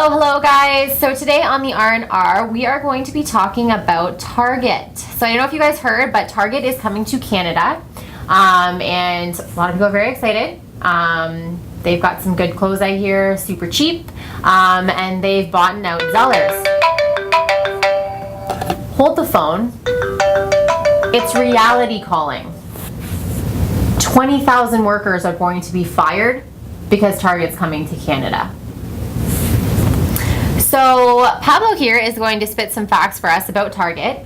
Hello guys. So today on the R&R, we are going to be talking about Target. So I don't know if you guys heard, but Target is coming to Canada. And a lot of people are very excited. They've got some good clothes I hear, super cheap. And they've bought out Zellers. Hold the phone. It's reality calling. 20,000 workers are going to be fired because Target's coming to Canada. So Pablo here is going to spit some facts for us about Target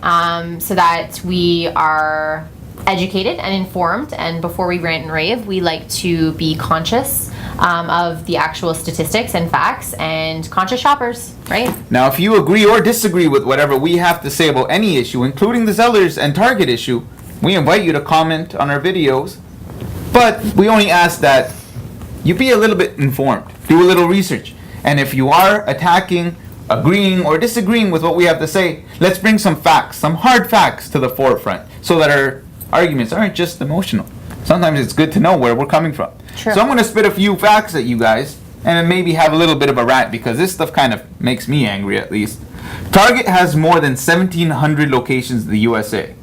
so that we are educated and informed, and before we rant and rave, we like to be conscious of the actual statistics and facts and conscious shoppers, right? Now, if you agree or disagree with whatever we have to say about any issue, including the Zellers and Target issue, we invite you to comment on our videos, but we only ask that you be a little bit informed, do a little research. And if you are attacking, agreeing, or disagreeing with what we have to say, let's bring some facts, some hard facts to the forefront so that our arguments aren't just emotional. Sometimes it's good to know where we're coming from. True. So I'm going to spit a few facts at you guys and then maybe have a little bit of a rant because this stuff kind of makes me angry at least. Target has more than 1,700 locations in the USA.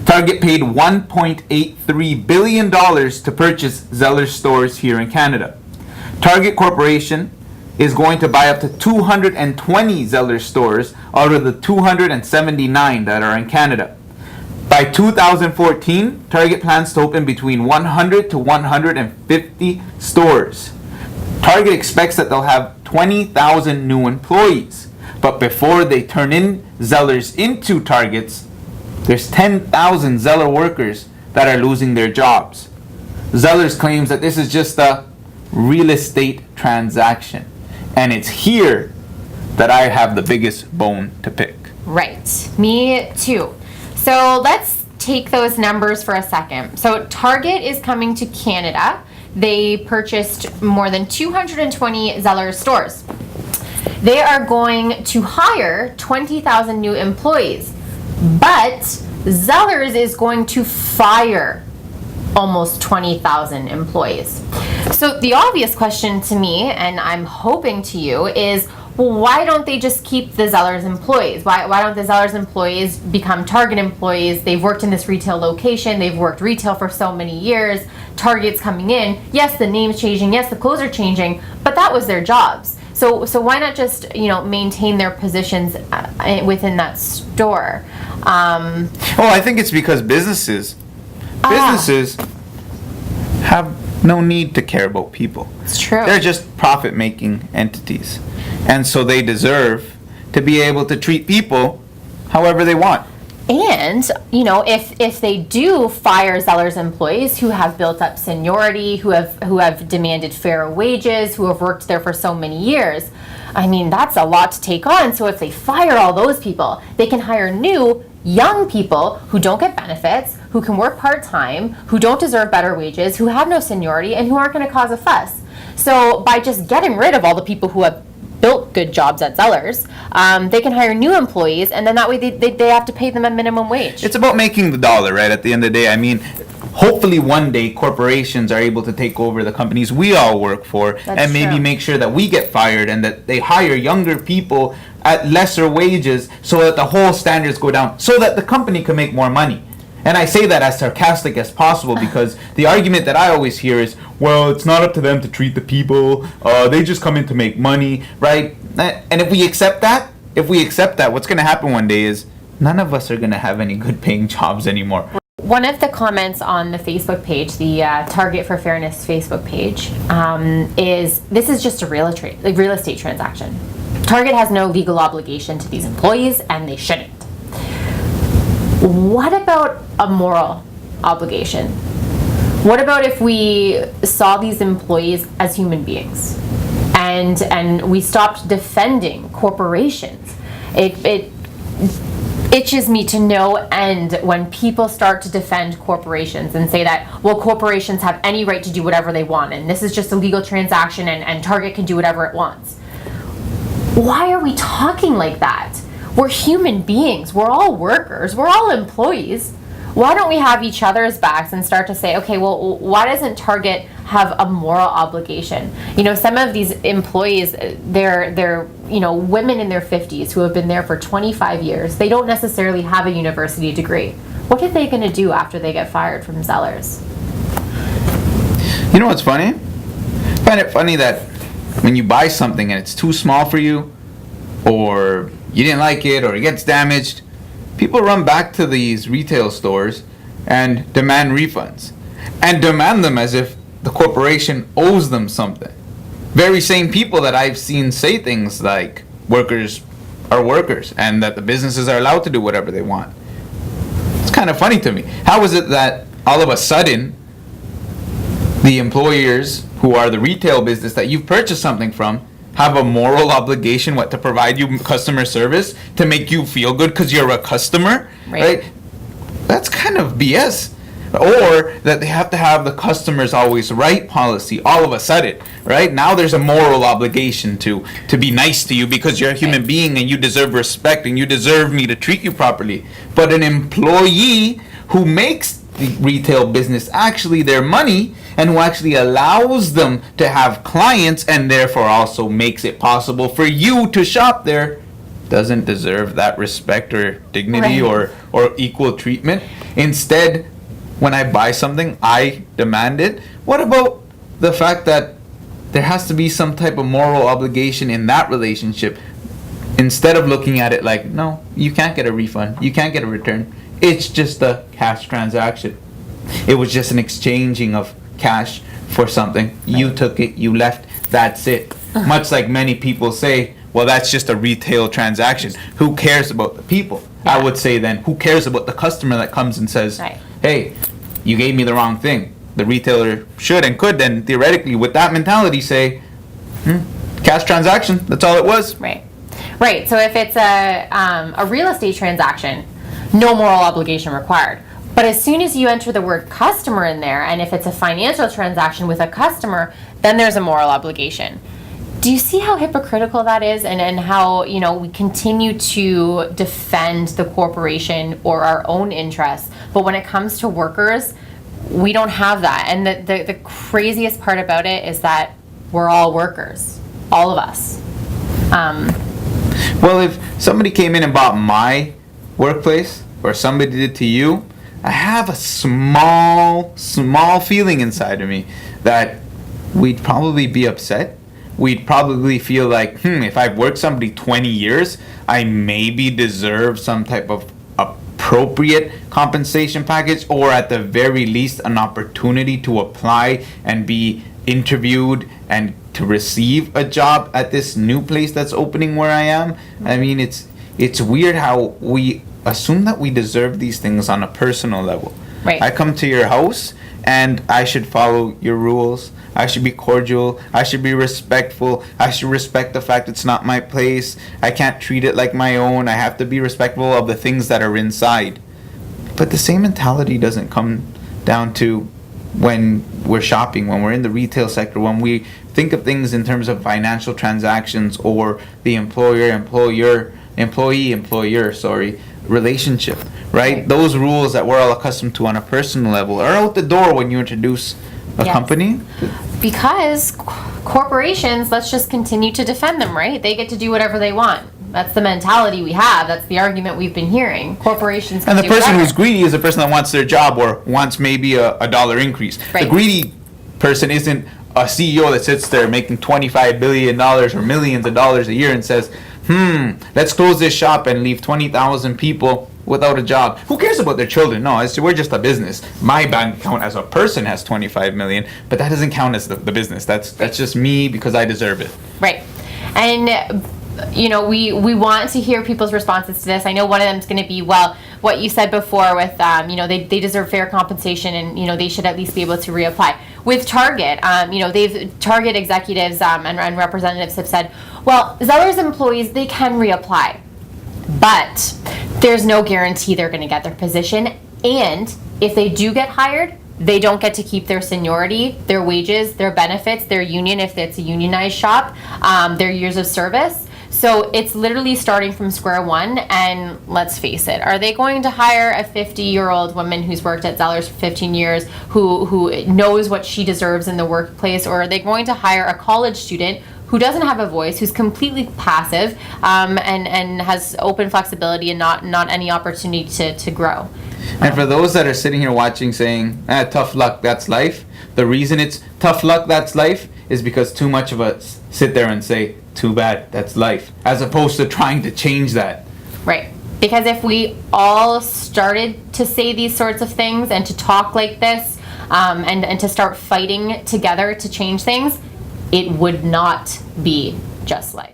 Target paid $1.83 billion to purchase Zellers stores here in Canada. Target Corporation is going to buy up to 220 Zellers stores out of the 279 that are in Canada. By 2014, Target plans to open between 100 to 150 stores. Target expects that they'll have 20,000 new employees. But before they turn in Zellers into Targets, there's 10,000 Zeller workers that are losing their jobs. Zellers claims that this is just a real estate transaction. And it's here that I have the biggest bone to pick. Right. Me too. So let's take those numbers for a second. So Target is coming to Canada. They purchased more than 220 Zellers stores. They are going to hire 20,000 new employees. But Zellers is going to fire almost 20,000 employees. So the obvious question to me, and I'm hoping to you, is why don't they just keep the Zellers employees? Why don't the Zellers employees become Target employees? They've worked in this retail location. They've worked retail for so many years. Target's coming in. Yes, the name's changing. Yes, the clothes are changing. But that was their jobs. So why not just maintain their positions within that store? I think it's because businesses have no need to care about people. It's true. They're just profit-making entities. And so they deserve to be able to treat people however they want. And, if they do fire Zellers employees who have built up seniority, who have demanded fair wages, who have worked there for so many years, I mean, that's a lot to take on. So if they fire all those people, they can hire new, young people who don't get benefits, who can work part-time, who don't deserve better wages, who have no seniority, and who aren't going to cause a fuss. So by just getting rid of all the people who have built good jobs at Zellers, they can hire new employees, and then that way they have to pay them a minimum wage. It's about making the dollar, right? At the end of the day, I mean, hopefully one day corporations are able to take over the companies we all work for. That's and maybe true. make sure that we get fired and that they hire younger people at lesser wages so that the whole standards go down, so that the company can make more money. And I say that as sarcastic as possible because the argument that I always hear is, well, it's not up to them to treat the people. They just come in to make money, right? And if we accept that, what's going to happen one day is none of us are going to have any good paying jobs anymore. One of the comments on the Facebook page, the Target for Fairness Facebook page, is this is just a real estate transaction. Target has no legal obligation to these employees, and they shouldn't. What about a moral obligation? What about if we saw these employees as human beings and we stopped defending corporations? It itches me to no end when people start to defend corporations and say that, well, corporations have any right to do whatever they want and this is just a legal transaction and Target can do whatever it wants. Why are we talking like that? We're human beings. We're all workers. We're all employees. why don't we have each other's backs and start to say, okay, well, why doesn't Target have a moral obligation? Some of these employees, they're women in their 50s who have been there for 25 years. They don't necessarily have a university degree. What are they going to do after they get fired from Zellers? You know what's funny? I find it funny that when you buy something and it's too small for you, or you didn't like it, or it gets damaged, people run back to these retail stores and demand refunds. And demand them as if the corporation owes them something. Very same people that I've seen say things like workers are workers and that the businesses are allowed to do whatever they want. It's kind of funny to me. How is it that all of a sudden the employers who are the retail business that you've purchased something from have a moral obligation to provide you customer service to make you feel good because you're a customer, right? That's kind of BS. Or that they have to have the customers always right policy all of a sudden, right? Now there's a moral obligation to be nice to you because you're a human being and you deserve respect and you deserve me to treat you properly. But an employee who makes the retail business actually their money and who actually allows them to have clients and therefore also makes it possible for you to shop there doesn't deserve that respect or dignity or equal treatment. Instead, when I buy something, I demand it. What about the fact that there has to be some type of moral obligation in that relationship instead of looking at it like, no, you can't get a refund, you can't get a return. It's just a cash transaction. It was just an exchanging of cash for something. You took it, you left, that's it. Much like many people say, well, that's just a retail transaction. Who cares about the people? I would say then, who cares about the customer that comes and says, hey, you gave me the wrong thing? The retailer should and could then theoretically with that mentality say, cash transaction, that's all it was. Right. So if it's a real estate transaction, no moral obligation required. But as soon as you enter the word customer in there, and if it's a financial transaction with a customer, then there's a moral obligation. Do you see how hypocritical that is, and how we continue to defend the corporation or our own interests, but when it comes to workers, we don't have that. And the craziest part about it is that we're all workers, all of us. Well, if somebody came in and bought my workplace, or somebody did to you, I have a small feeling inside of me that we'd probably be upset. We'd probably feel like, if I've worked somebody 20 years, I maybe deserve some type of appropriate compensation package, or at the very least an opportunity to apply and be interviewed and to receive a job at this new place that's opening where I am. I mean, it's weird how we assume that we deserve these things on a personal level. I come to your house and I should follow your rules. I should be cordial. I should be respectful. I should respect the fact it's not my place. I can't treat it like my own. I have to be respectful of the things that are inside. But the same mentality doesn't come down to when we're shopping, when we're in the retail sector, when we think of things in terms of financial transactions or the employee-employer relationship, right? Those rules that we're all accustomed to on a personal level are out the door when you introduce a company. Because corporations, let's just continue to defend them, right? They get to do whatever they want. That's the mentality we have. That's the argument we've been hearing. Corporations can and the person who's greedy is the person that wants their job or wants maybe a dollar increase. The greedy person isn't a CEO that sits there making $25 billion or millions of dollars a year and says, let's close this shop and leave 20,000 people without a job. Who cares about their children? No, we're just a business. My bank account as a person has 25 million, but that doesn't count as the business. That's just me because I deserve it. Right. And we want to hear people's responses to this. I know one of them is going to be, well, what you said before with, they deserve fair compensation and, they should at least be able to reapply. With Target, Target executives and representatives have said, well, Zellers employees, they can reapply, but there's no guarantee they're going to get their position. And if they do get hired, they don't get to keep their seniority, their wages, their benefits, their union if it's a unionized shop, their years of service. So it's literally starting from square one, and let's face it, are they going to hire a 50-year-old woman who's worked at Zellers for 15 years, who knows what she deserves in the workplace, or are they going to hire a college student who doesn't have a voice, who's completely passive, and has open flexibility and not any opportunity to grow? And for those that are sitting here watching saying, tough luck, that's life, the reason it's tough luck, that's life, is because too much of us sit there and say, too bad, that's life, as opposed to trying to change that. Right. Because if we all started to say these sorts of things and to talk like this, and to start fighting together to change things, it would not be just life.